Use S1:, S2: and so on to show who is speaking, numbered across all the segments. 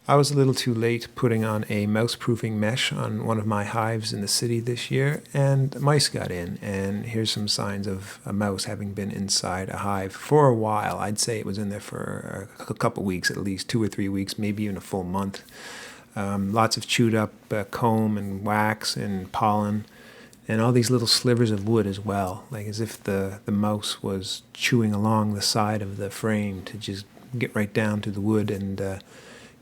S1: I was a little too late putting on a mouse-proofing mesh on one of my hives in the city this year, and mice got in, and here's some signs of a mouse having been inside a hive for a while. I'd say it was in there for a couple weeks, at least 2 or 3 weeks, maybe even a full month. Lots of chewed up comb and wax and pollen, and all these little slivers of wood as well, like as if the mouse was chewing along the side of the frame to just get right down to the wood and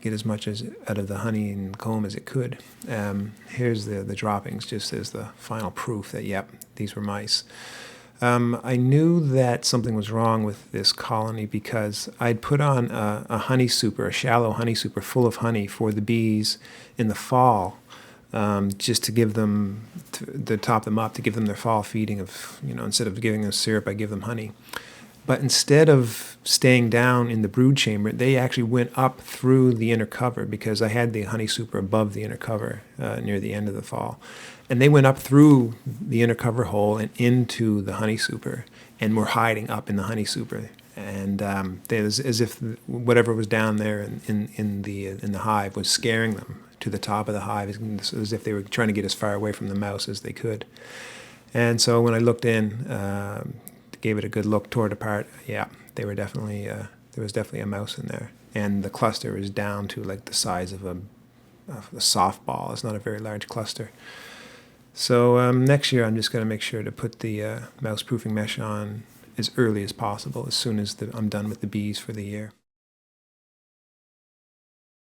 S1: get as much out of the honey and comb as it could. Here's the droppings, just as the final proof that, yep, these were mice. I knew that something was wrong with this colony because I'd put on a honey super, a shallow honey super full of honey for the bees in the fall, just to give them, to top them up, to give them their fall feeding of, instead of giving them syrup, I give them honey. But instead of staying down in the brood chamber, they actually went up through the inner cover because I had the honey super above the inner cover near the end of the fall. And they went up through the inner cover hole and into the honey super and were hiding up in the honey super. And it was as if whatever was down there in the hive was scaring them to the top of the hive, as if they were trying to get as far away from the mouse as they could. And so when I looked in, gave it a good look, tore it apart. Yeah, they were definitely there was definitely a mouse in there, and the cluster is down to like the size of a softball. It's not a very large cluster. So next year, I'm just going to make sure to put the mouse proofing mesh on as early as possible, as soon as I'm done with the bees for the year.